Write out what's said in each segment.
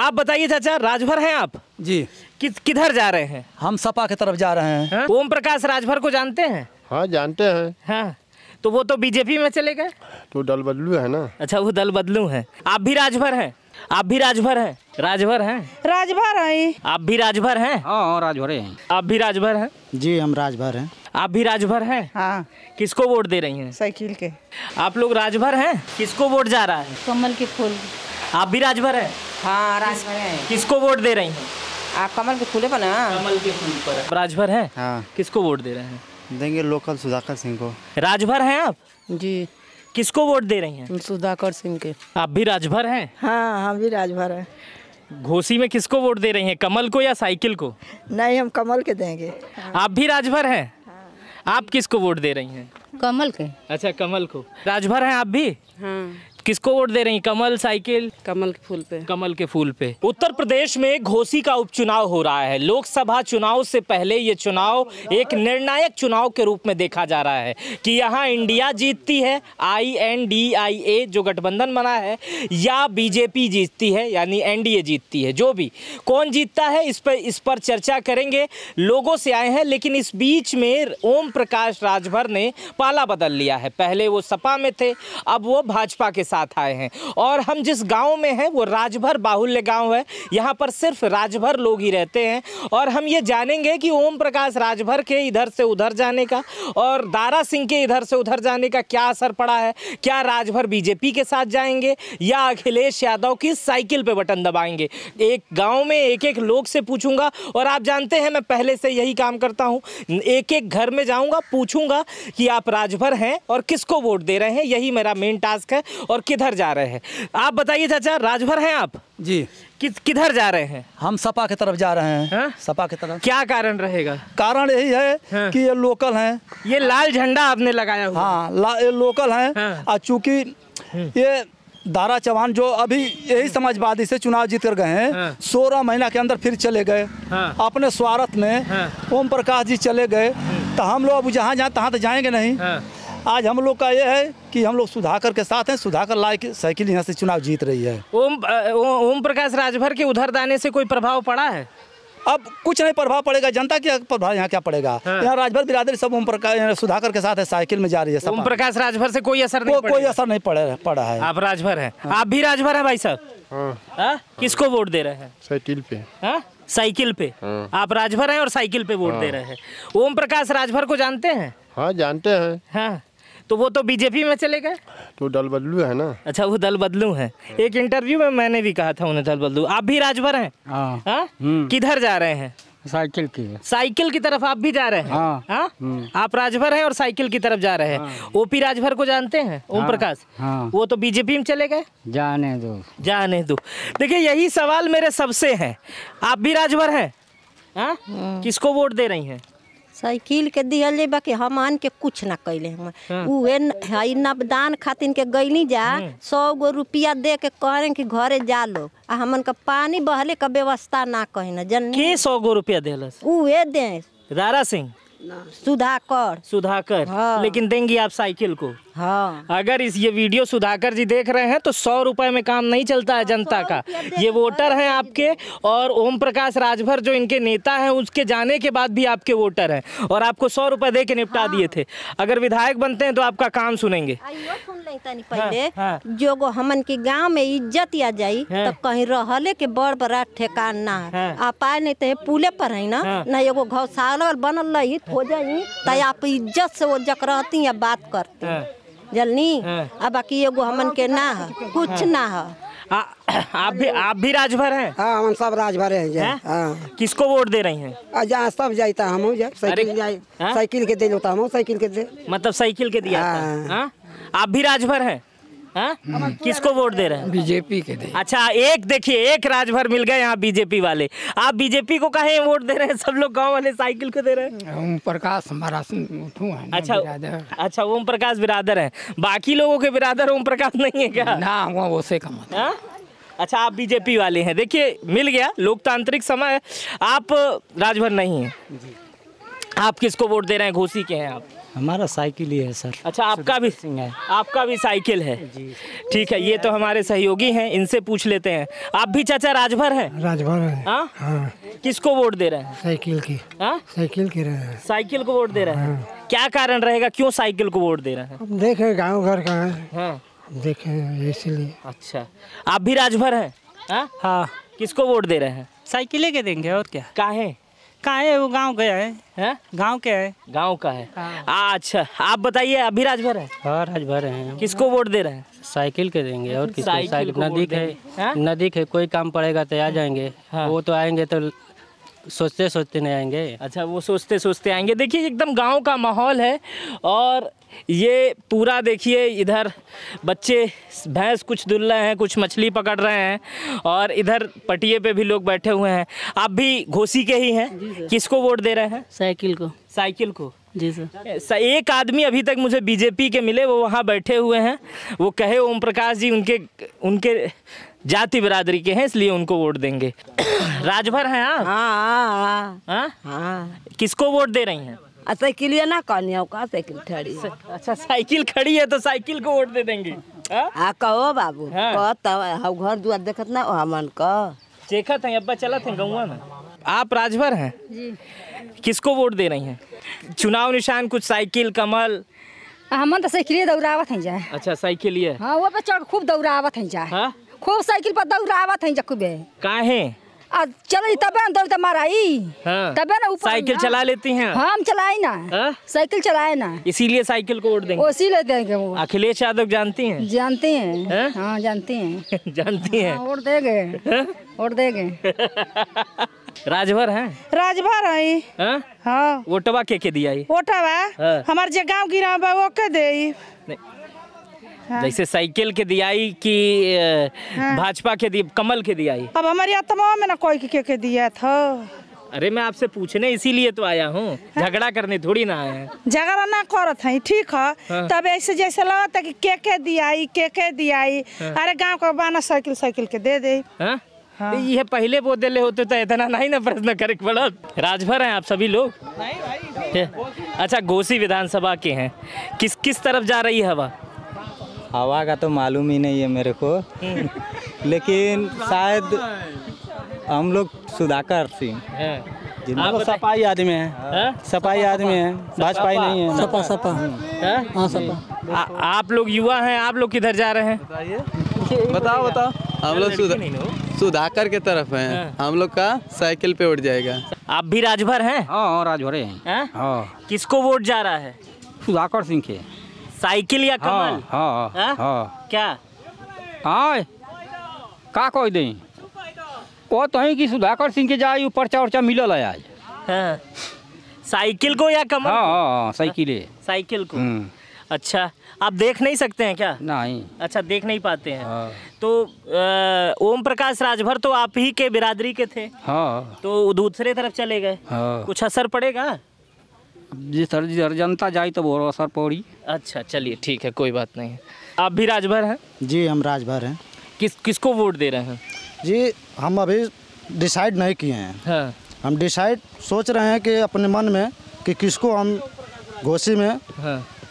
आप बताइए चाचा, राजभर हैं आप? जी। किधर जा रहे हैं? हम सपा की तरफ जा रहे हैं। ओम प्रकाश राजभर को जानते हैं? हाँ जानते हैं। हाँ, तो वो तो बीजेपी में चले गए। तो दल बदलू है ना। अच्छा, वो दल बदलू हैं। आप भी राजभर हैं? आप भी राजभर हैं? राजभर हैं? राजभर है। आप भी राजभर हैं? हाँ राजभर हैं। आप भी राजभर हैं? जी हम राजभर हैं। आप भी राजभर हैं? हाँ। किसको वोट दे रही हैं? साइकिल के। आप लोग राजभर हैं? किसको वोट जा रहा है? कमल के फूल। आप भी राजभर हैं? हाँ राजभर है। किसको वोट दे रही हैं? कमल के फूले पर ना। कमल के फूल पर। राजभर हैं? हाँ। किसको वोट दे रहे हैं? देंगे लोकल सुधाकर सिंह को। राजभर हैं आप? जी। किसको वोट दे रही हैं? सुधाकर सिंह के। आप भी राजभर हैं? हाँ हम भी राजभर है। घोसी में किसको वोट दे रही हैं, कमल को या साइकिल को? नहीं, हम कमल के देंगे। आप भी राजभर हैं? आप किसको वोट दे रही हैं? कमल के। अच्छा, कमल को। राजभर हैं आप भी? हाँ। किसको वोट दे रही, कमल साइकिल? कमल के फूल पे। कमल के फूल पे। उत्तर प्रदेश में घोसी का उपचुनाव हो रहा है। लोकसभा चुनाव से पहले ये चुनाव एक निर्णायक चुनाव के रूप में देखा जा रहा है कि यहाँ इंडिया जीतती है, INDIA जो गठबंधन बना है, या बीजेपी जीतती है यानी NDA जीतती है। जो भी कौन जीतता है इस पर चर्चा करेंगे। लोगों से आए हैं, लेकिन इस बीच में ओम प्रकाश राजभर ने पाला बदल लिया है। पहले वो सपा में थे, अब वो भाजपा के साथ आए हैं। और हम जिस गांव में हैं वो राजभर बाहुल्य गांव है। यहाँ पर सिर्फ राजभर लोग ही रहते हैं। और हम ये जानेंगे कि ओम प्रकाश राजभर के इधर से उधर जाने का और दारा सिंह के इधर से उधर जाने का क्या असर पड़ा है। क्या राजभर बीजेपी के साथ जाएंगे या अखिलेश यादव की साइकिल पे बटन दबाएंगे? एक गांव में एक एक लोग से पूछूंगा। और आप जानते हैं मैं पहले से यही काम करता हूँ, एक एक घर में जाऊंगा, पूछूंगा कि आप राजभर हैं और किसको वोट दे रहे हैं। यही मेरा मेन टास्क है। और किधर जा रहे हैं आप बताइए चाचा, राजभर हैं आप? जी। किधर जा रहे हैं? हम सपा की तरफ जा रहे हैं। हाँ? सपा की तरफ। क्या कारण रहेगा? कारण यही है हाँ। कि ये लोकल हैं। ये लाल झंडा आपने लगाया हुआ। हाँ ये लोकल हैं। हाँ। और चूंकि ये दारा चौहान जो अभी यही समाजवादी से चुनाव जीत कर गए हैं, हाँ। 16 महीना के अंदर फिर चले गए। हाँ। अपने स्वार्थ में हाँ। ओम प्रकाश जी चले गए, तो हम लोग अब जहाँ जहाँ तहाँ तो जाएंगे नहीं। हाँ। आज हम लोग का ये है कि हम लोग सुधाकर के साथ हैं। सुधाकर लाइक साइकिल यहाँ से चुनाव जीत रही है। ओम प्रकाश राजभर के उधर जाने से कोई प्रभाव पड़ा है? अब कुछ नहीं प्रभाव पड़ेगा, जनता के प्रभाव यहाँ क्या पड़ेगा। हाँ। यहाँ राजभर बिरादरी सब ओम प्रकाश सुधाकर के साथ है, साइकिल में जा रही है। ओम प्रकाश राजभर से कोई असर नहीं कोई असर नहीं पड़ा है। आप राजभर हैं? आप भी राजभर हैं भाई साहब? हाँ। किसको वोट दे रहे हैं? साइकिल पे। हाँ? साइकिल पे। हाँ। आप राजभर हैं और साइकिल पे वोट दे रहे हैं। ओम प्रकाश राजभर को जानते हैं? हाँ जानते हैं। हाँ, तो वो तो बीजेपी में चले गए। तो दल बदलू है ना। अच्छा, वो दल बदलू हैं। एक इंटरव्यू में मैंने भी कहा था उन्हें दल बदलू। आप भी राजभर हैं? हाँ। किधर जा रहे हैं? साइकिल की। साइकिल की तरफ आप भी जा रहे हैं? हाँ। आप राजभर हैं और साइकिल की तरफ जा रहे हैं। OP राजभर को जानते हैं? ओम प्रकाश। हाँ। वो तो बीजेपी में चले गए। जाने दो। देखिए, यही सवाल मेरे सबसे है। आप भी राजभर हैं? हाँ? किसको वोट दे रही हैं? साइकिल के दिहल जे बाकी हमान के कुछ ना कैले हम। उहे हई नवदान खातिन के गईनी जा 100 गो रुपया दे के कहें कि घरे जा लो, आ हमन का पानी बहले का व्यवस्था ना कहिन जन के 100 गो रुपया देलस? उहे दे दारा सिंह, सुधाकर। हाँ। लेकिन देंगी आप साइकिल को? हाँ। अगर ये वीडियो सुधाकर जी देख रहे हैं तो 100 रुपए में काम नहीं चलता है जनता का। ये वोटर हैं आपके, और ओम प्रकाश राजभर जो इनके नेता हैं उसके जाने के बाद भी आपके वोटर हैं, और आपको 100 रुपए दे के निपटा दिए थे। अगर विधायक बनते हैं तो आपका काम सुनेंगे। सुन ले तनी पहले। हाँ। जो गो हमन के गांव में इज्जत आ जाई तो कहीं रहले के बड़ बड़ा ठेकान ना है। आप आए नहीं तो पुले पर है ना एगो गौशाला बनल रही हो जाई तो आप इज्जत से वो जक रहती या बात करती जलनी। अब बाकी एगो हमन के ना है, कुछ ना है। आप भी राजभर हैं? हाँ हम सब राजभर हैं। हाँ। किसको वोट दे रही हैं? जहाँ सब जाता हम साइकिल के दे होता हम साइकिल के दे, मतलब साइकिल के दिया था। हाँ? आप भी राजभर हैं? हाँ? किसको वोट दे रहे हैं? बीजेपी के दे। अच्छा, एक देखिए, एक राजभर मिल गए यहाँ बीजेपी वाले। आप बीजेपी को काहे वोट दे रहे हैं? सब लोग गांव वाले साइकिल को दे रहे हैं। ओम प्रकाश हमारा अच्छा, ओम प्रकाश बिरादर है। बाकी लोगों के बिरादर ओम प्रकाश नहीं है क्या? ना, वो से कम। अच्छा, आप बीजेपी वाले हैं। देखिए, मिल गया, लोकतांत्रिक समय है। आप राजभर नहीं हैं। आप किसको वोट दे रहे हैं? घोसी के हैं आप? हमारा साइकिल ही है सर। अच्छा, आपका भी साइकिल है जी। ठीक है, ये तो हमारे सहयोगी हैं, इनसे पूछ लेते हैं। आप भी चाचा राजभर हैं? राजभर है। हाँ। किसको वोट दे रहे हैं? साइकिल की। हाँ, साइकिल की रहे हैं। साइकिल को वोट दे रहे हैं। क्या कारण रहेगा, क्यों साइकिल को वोट दे रहे हैं? अब देखे गाँव घर का है। हाँ, देखे इसलिए। अच्छा, आप भी राजभर हैं? हाँ। किसको वोट दे रहे हैं? साइकिल के देंगे और क्या। काहे? है वो गांव गया है। गांव के है। गांव का है। अच्छा, आप बताइए, अभी राजभर है? हाँ, राजभर हैं। किसको वोट दे रहे हैं? साइकिल के देंगे और किसको? साइकिल को नदी है, नदी है, कोई काम पड़ेगा तो आ जाएंगे। वो तो आएंगे तो सोचते सोचते नहीं आएंगे। अच्छा, वो सोचते सोचते आएंगे। देखिए, एकदम गांव का माहौल है और ये पूरा देखिए, इधर बच्चे भैंस कुछ दुल रहे हैं, कुछ मछली पकड़ रहे हैं और इधर पटिए पे भी लोग बैठे हुए हैं। आप भी घोसी के ही हैं? किसको वोट दे रहे हैं? साइकिल को। साइकिल को जी सर। एक आदमी अभी तक मुझे बीजेपी के मिले, वो वहाँ बैठे हुए हैं। वो कहे ओम प्रकाश जी उनके जाति बिरादरी के हैं, इसलिए उनको वोट देंगे। राजभर हैं आप? हाँ। किसको वोट दे रही हैं? साइकिल ना कहनी का साइकिल खड़ी। अच्छा, साइकिल खड़ी है तो साइकिल को वोट दे देंगे। कहो बाबू, घर दुआर देखत ना हमन का देखत हैं, अब्बा चलत हैं गौवा में। आप राजभर हैं जी। किसको वोट दे रही हैं? चुनाव निशान कुछ साइकिल, कमल? हमन तो साइकिल दौड़ावत हैं जा। अच्छा, साइकिल है। हाँ, वो पे चढ़ खूब दौड़ावत हैं जा। खूब साइकिल पर दौड़ावत हैं जा खूबे। काहे? चलो तबे न दौड़ माराई। तबे ना ऊपर साइकिल चला लेती हैं? हम चलाए ना। साइकिल चलाए ना, इसीलिए साइकिल को वोट देंगे। इसीलिए देंगे वो। अखिलेश यादव जानती हैं? जानते हैं। हाँ, जानते हैं। जानती हैं? वोट देंगे, वोट देंगे। राजभर हैं? राजभर है। हाँ। वोटवा के दिया? वोटवा हमारे जे गाँव गिरा बा वो के दे। जैसे साइकिल के दियाई कि भाजपा के दिया, कमल के दियाई? अब हमारी आत्मा में ना कोई के दिया था। अरे मैं आपसे पूछने इसीलिए तो आया हूँ, झगड़ा करने थोड़ी ना आया है। झगड़ा ना करत है, ठीक है। तब ऐसे जैसे लगता कि के दियाई, के दियाई। अरे गाँव का बाना साइकिल के दे दे। ये पहले वो दिले होते तो इतना नहीं ना प्रश्न करे पड़ा। राजभर हैं आप सभी लोग? अच्छा, घोसी विधानसभा के हैं। किस तरफ जा रही है हवा? हवा का तो मालूम ही नहीं है मेरे को, लेकिन शायद हम लोग सुधाकर सिंह जिनको सपाई आदमी है। सपाई आदमी है, भाजपा नहीं है। सपा। हाँ, सपा। आप लोग युवा हैं, आप लोग किधर जा रहे हैं? बताओ। हम लोग सुधाकर के तरफ हैं। हम लोग का साइकिल पे उठ जाएगा। आप भी राजभर हैं? हाँ, राजभर हैं। किसको वोट जा रहा है? सुधाकर सिंह के। साइकिल या कमल? हाँ। क्या? हाँ, का कोई दें वो तो है कि सुधाकर सिंह के जाए पर्चा उर्चा मिलल है आज। साइकिल को या कमल? हाँ, साइकिल को। अच्छा, आप देख नहीं सकते हैं क्या? नहीं। अच्छा, देख नहीं पाते हैं। तो ओम प्रकाश राजभर तो आप ही के बिरादरी के थे। हाँ। तो दूसरे तरफ चले गए। कुछ असर पड़ेगा? जी सर, जनता जाए तो बहुत असर पड़ी। अच्छा, चलिए ठीक है, कोई बात नहीं। आप भी राजभर हैं? जी, हम राजभर हैं। किसको वोट दे रहे हैं? जी, हम अभी डिसाइड नहीं किए हैं। हम डिसाइड सोच रहे हैं कि अपने मन में कि किसको हम घोसी में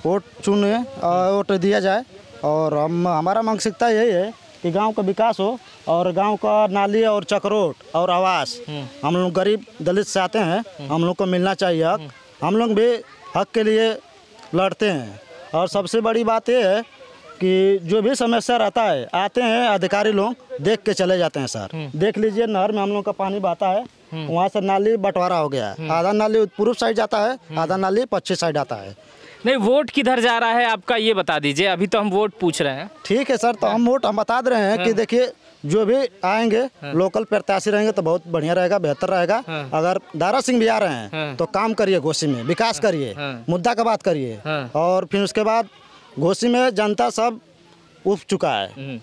वोट चुने और वोट दिया जाए। और हमारा मानसिकता यही है कि गांव का विकास हो और गांव का नाली और चक्रोट और आवास, हम लोग गरीब दलित से आते हैं, हम लोग को मिलना चाहिए हक। हम लोग भी हक के लिए लड़ते हैं। और सबसे बड़ी बात यह है कि जो भी समस्या रहता है, आते हैं अधिकारी लोग, देख के चले जाते हैं। सर देख लीजिए, नहर में हम लोग का पानी बहता है, वहाँ से नाली बंटवारा हो गया है। आधा नाली पूर्व साइड जाता है, आधा नाली पश्चिम साइड आता है। नहीं, वोट किधर जा रहा है आपका ये बता दीजिए, अभी तो हम वोट पूछ रहे हैं। ठीक है सर, तो हम वोट हम बता रहे हैं कि देखिए, जो भी आएंगे लोकल प्रत्याशी रहेंगे तो बहुत बढ़िया रहेगा, बेहतर रहेगा। अगर दारा सिंह भी आ रहे हैं तो काम करिए, घोसी में विकास करिए, मुद्दा का बात करिए। और फिर उसके बाद घोसी में जनता सब उठ चुका है।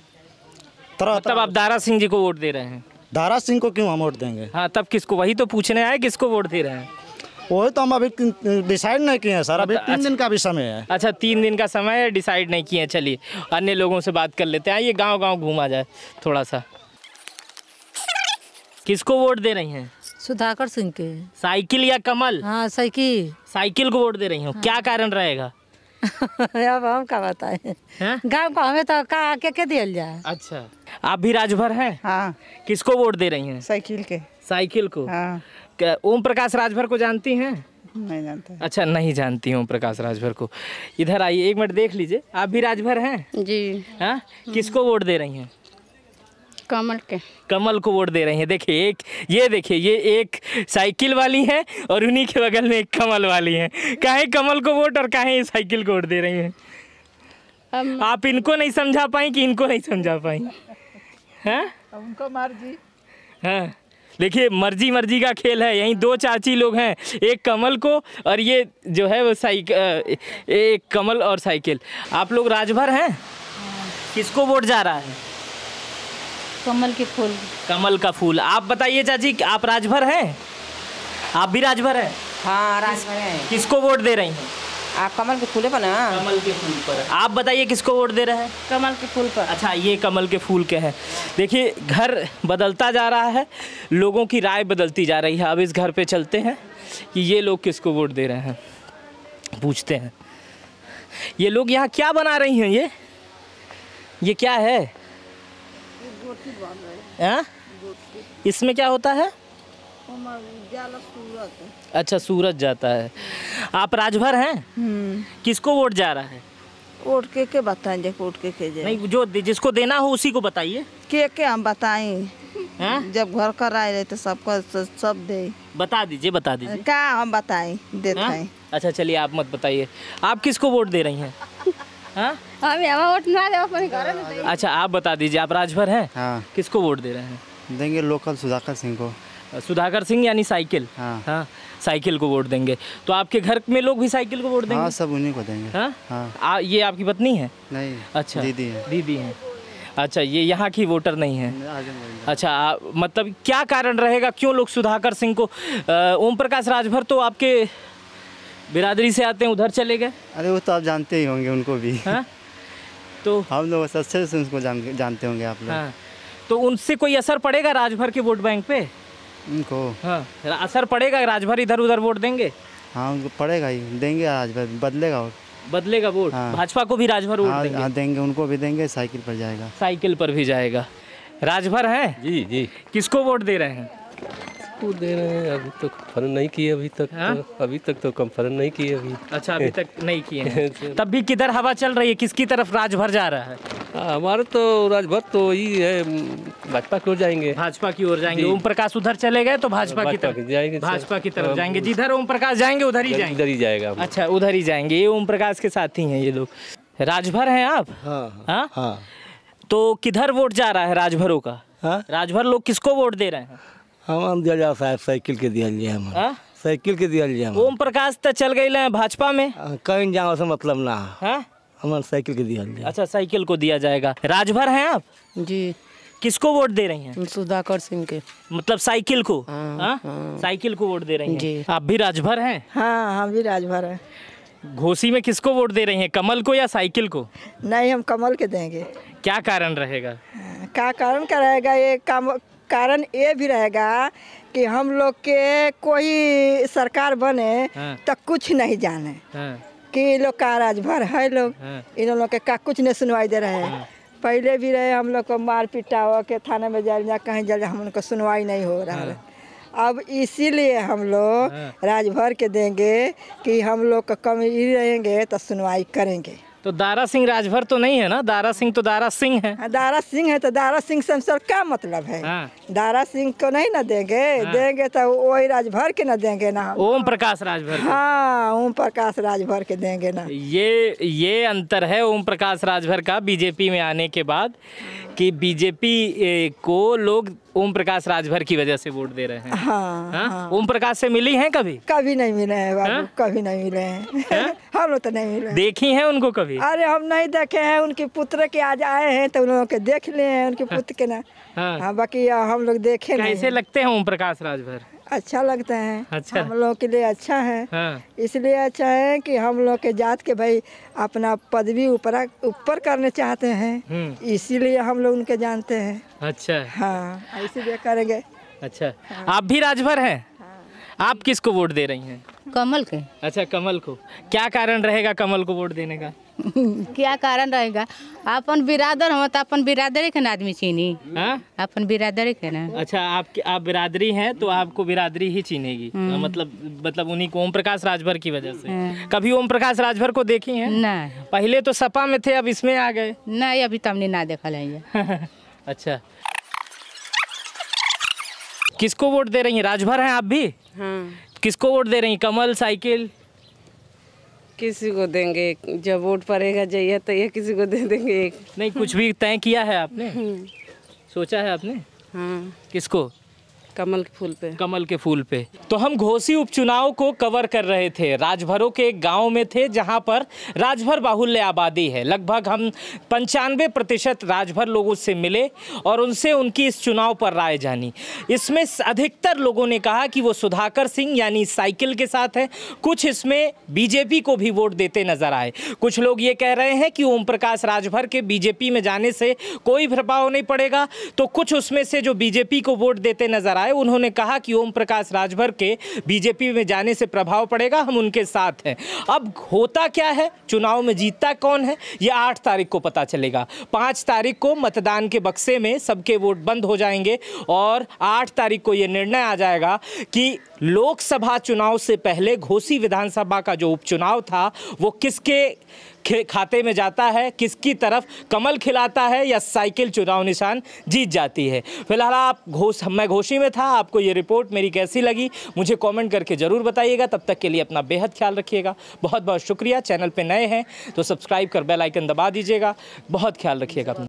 तब आप दारा सिंह जी को वोट दे रहे हैं? दारा सिंह को क्यों हम वोट देंगे? हाँ, तब किसको? वही तो पूछने आए, किसको वोट दे रहे हैं? वही तो हम अभी डिसाइड नहीं किए हैं सर, अभी 3 दिन का भी समय है। अच्छा, 3 दिन का समय है, डिसाइड नहीं किए हैं। चलिए अन्य लोगों से बात कर लेते हैं। आइए गांव-गांव घूमा जाए थोड़ा सा। किसको वोट दे रही हैं? सुधाकर सिंह के। साइकिल या कमल? हाँ साइकिल। साइकिल को वोट दे रही हूँ। हाँ। क्या कारण रहेगा? अब हम क्या बताएं, गाँव को हमें तो का के दिया जाए। अच्छा, आप भी राजभर हैं? हाँ। किसको वोट दे रही हैं? साइकिल के। साइकिल को? हाँ। ओम प्रकाश राजभर को जानती हैं? नहीं जानते। अच्छा, नहीं जानती ओम प्रकाश राजभर को। इधर आइए, एक मिनट देख लीजिए। आप भी राजभर हैं? जी। हाँ, किसको वोट दे रही हैं? कमल के। कमल को वोट दे रही हैं। देखिए, ये एक साइकिल वाली है और उन्हीं के बगल में एक कमल वाली है। काहे कमल को वोट और काहे साइकिल को वोट दे रही हैं? आप इनको नहीं समझा पाई कि इनको नहीं समझा पाई? हैं? उनको मर्जी। हाँ, देखिए, मर्जी का खेल है। यहीं दो चाची लोग हैं, एक कमल को और ये जो है वो एक कमल और साइकिल। आप लोग राजभर हैं? किसको वोट जा रहा है? कमल के फूल। कमल का फूल। आप बताइए चाची, आप राजभर हैं? आप भी राजभर हैं? हाँ राजभर हैं। किसको वोट दे रही हैं? आप कमल के फूल पर ना। कमल के फूल पर। आप बताइए किसको वोट दे रहे हैं? कमल के फूल पर। अच्छा, ये कमल के फूल के हैं। देखिए, घर बदलता जा रहा है, लोगों की राय बदलती जा रही है। अब इस घर पे चलते हैं कि ये लोग किसको वोट दे रहे हैं, पूछते हैं। ये लोग यहाँ क्या बना रही हैं? ये क्या है? इसमें क्या होता है? अच्छा, सूरज जाता है। आप राजभर हैं? किसको वोट जा रहा है? वोट के बताएं, जब वोट के जाए। नहीं, जो जिसको देना हो उसी को बताइए। के हम बताएं? जब घर कर आए तो सबको सब दे। बता दीजिए। क्या हम बताएं, देते हैं। अच्छा, चलिए, आप मत बताइए। आप किसको वोट दे रही हैं? हाँ? वोट ना दे। अच्छा, आप बता दीजिए। आप राजभर हैं? हाँ। किसको वोट दे रहे हैं? देंगे लोकल सुधाकर सिंह को। सुधाकर सिंह यानी साइकिल? हाँ। साइकिल को वोट देंगे। तो आपके घर में लोग भी साइकिल को वोट देंगे? हाँ, सब उन्हीं को देंगे। हाँ। ये आपकी पत्नी है? नहीं। अच्छा, दीदी है। अच्छा, ये यहाँ की वोटर नहीं है। अच्छा, मतलब क्या कारण रहेगा, क्यों लोग सुधाकर सिंह को? ओम प्रकाश राजभर तो आपके बिरादरी से आते हैं, उधर चले गए। अरे वो तो आप जानते ही होंगे उनको भी। हाँ? तो हम लोग अच्छे से उनको जानते होंगे आप लोग। हाँ। तो उनसे कोई असर पड़ेगा राजभर के वोट बैंक पे? उनको हाँ, असर पड़ेगा? राजभर इधर उधर वोट देंगे? हाँ, उनको पड़ेगा ही, देंगे। राजभर बदलेगा वोट। हाँ। भाजपा को भी राजभर वोट देंगे? हाँ, देंगे, उनको भी देंगे। साइकिल पर जाएगा। साइकिल पर भी जाएगा। राजभर हैं? जी। किसको वोट दे रहे हैं? दे रहे हैं। अभी तक कंफर्म नहीं किए। अभी तक तो कंफर्म नहीं किए अभी। अच्छा, अभी तक नहीं किए हैं। तब भी किधर हवा चल रही है? किसकी तरफ राजभर जा रहा है? हमारे तो राजभर तो यही है, भाजपा की ओर जाएंगे। भाजपा की ओर जाएंगे। ओम प्रकाश उधर चले गए तो भाजपा की तरफ जाएंगे। भाजपा की तरफ जाएंगे। जिधर ओम प्रकाश जाएंगे उधर ही जाएंगे। उधर ही जाएगा। अच्छा, उधर ही जाएंगे। ये ओम प्रकाश के साथी हैं ये लोग। राजभर हैं आप? हाँ। तो किधर वोट जा रहा है राजभरों का? राजभर लोग किसको वोट दे रहे हैं? हम दिया जा साहब साइकिल के दिया लिया हम। साइकिल के दिया लिया। ओम प्रकाश तो चल गए भाजपा में। कहीं जाओ से मतलब ना है। हमारे साइकिल के दिया लिया। अच्छा, साइकिल को दिया जाएगा। राजभर हैं आप? जी। किसको वोट दे रही हैं? सुधाकर सिंह के। मतलब साइकिल को? साइकिल को वोट दे रही हैं जी। आप भी राजभर हैं? हाँ, हम भी राजभर हैं। घोसी में किसको वोट दे रही हैं, कमल को या साइकिल को? नहीं, हम कमल के देंगे। क्या कारण रहेगा? क्या कारण का रहेगा? ये कारण ये भी रहेगा कि हम लोग के कोई सरकार बने तो कुछ नहीं जाने कि लोग का राजभर है। लोग इन लोगों के का कुछ नहीं सुनवाई दे रहे हैं। पहले भी रहे हम लोग को मार पिटाओ के थाने में जाए कहीं जाए, हम लोग को सुनवाई नहीं हो रहा है। अब इसीलिए हम लोग राजभर के देंगे कि हम लोग का कमी रहेंगे तो सुनवाई करेंगे। तो दारा सिंह राजभर तो नहीं है ना? दारा सिंह तो दारा सिंह है। दारा सिंह है तो दारा सिंह से सर क्या मतलब है? दारा सिंह को नहीं ना देंगे। देंगे तो वही राजभर के ना देंगे ना। ओम प्रकाश राजभर। हाँ, ओम प्रकाश राजभर के देंगे ना। ये अंतर है ओम प्रकाश राजभर का बीजेपी में आने के बाद, कि बीजेपी को लोग ओम प्रकाश राजभर की वजह से वोट दे रहे हैं। हाँ। ओम प्रकाश से मिली हैं कभी? कभी नहीं मिले हैं बाबू, कभी नहीं मिले हैं। हम लोग तो नहीं मिले। देखी हैं उनको कभी? अरे हम नहीं देखे हैं। उनके पुत्र के आज आए हैं तो उन लोगों के देख लिए हैं, उनके पुत्र के ना। हाँ, बाकी हम लोग देखे नहीं। कैसे लगते हैं ओम प्रकाश राजभर? अच्छा लगते हैं। अच्छा। हम लोग के लिए अच्छा है। इसलिए अच्छा है कि हम लोग के जात के भाई अपना पदवी ऊपर करने चाहते हैं, इसीलिए हम लोग उनके जानते हैं। अच्छा। हाँ, इसीलिए करेंगे। अच्छा, आप भी राजभर हैं? आप किसको वोट दे रही हैं? कमल के। अच्छा, कमल को। क्या कारण रहेगा कमल को वोट देने का? क्या कारण रहेगा? अपन बिरादर हो तो अपन बिरादरी के ना आदमी चीनी। अपन बिरादरी के ना। अच्छा, आप बिरादरी हैं तो आपको बिरादरी ही चीनेगी। मतलब उन्हीं को, ओम प्रकाश राजभर की वजह से। कभी ओम प्रकाश राजभर को देखी हैं? नहीं। पहले तो सपा में थे, अब इसमें आ गए। नहीं, अभी तो हमने ना देखा है। अच्छा, किसको वोट दे रही हैं? राजभर हैं आप भी? हाँ। किसको वोट दे रही हैं? कमल, साइकिल? किसी को देंगे, जब वोट पड़ेगा जाइए तो ये किसी को दे देंगे एक। नहीं, कुछ भी तय किया है आपने? सोचा है आपने? हाँ। किसको? कमल के फूल पे। कमल के फूल पे। तो हम घोसी उपचुनाव को कवर कर रहे थे। राजभरों के एक गांव में थे जहां पर राजभर बाहुल्य आबादी है। लगभग हम 95% राजभर लोगों से मिले और उनसे उनकी इस चुनाव पर राय जानी। इसमें अधिकतर लोगों ने कहा कि वो सुधाकर सिंह यानी साइकिल के साथ है। कुछ इसमें बीजेपी को भी वोट देते नजर आए। कुछ लोग ये कह रहे हैं कि ओम प्रकाश राजभर के बीजेपी में जाने से कोई प्रभाव नहीं पड़ेगा। तो कुछ उसमें से जो बीजेपी को वोट देते नजर आए, उन्होंने कहा कि ओम प्रकाश राजभर के बीजेपी में जाने से प्रभाव पड़ेगा, हम उनके साथ हैं। अब होता क्या है, चुनाव में जीतता कौन है, ये 8 तारीख को पता चलेगा। 5 तारीख को मतदान के बक्से में सबके वोट बंद हो जाएंगे और 8 तारीख को ये निर्णय आ जाएगा कि लोकसभा चुनाव से पहले घोसी विधानसभा का जो उपचुनाव था वो किसके खाते में जाता है, किसकी तरफ कमल खिलाता है या साइकिल चुनाव निशान जीत जाती है। फिलहाल मैं घोसी में था। आपको ये रिपोर्ट मेरी कैसी लगी मुझे कमेंट करके ज़रूर बताइएगा। तब तक के लिए अपना बेहद ख्याल रखिएगा। बहुत बहुत शुक्रिया। चैनल पे नए हैं तो सब्सक्राइब कर बेल आइकन दबा दीजिएगा। बहुत ख्याल रखिएगा।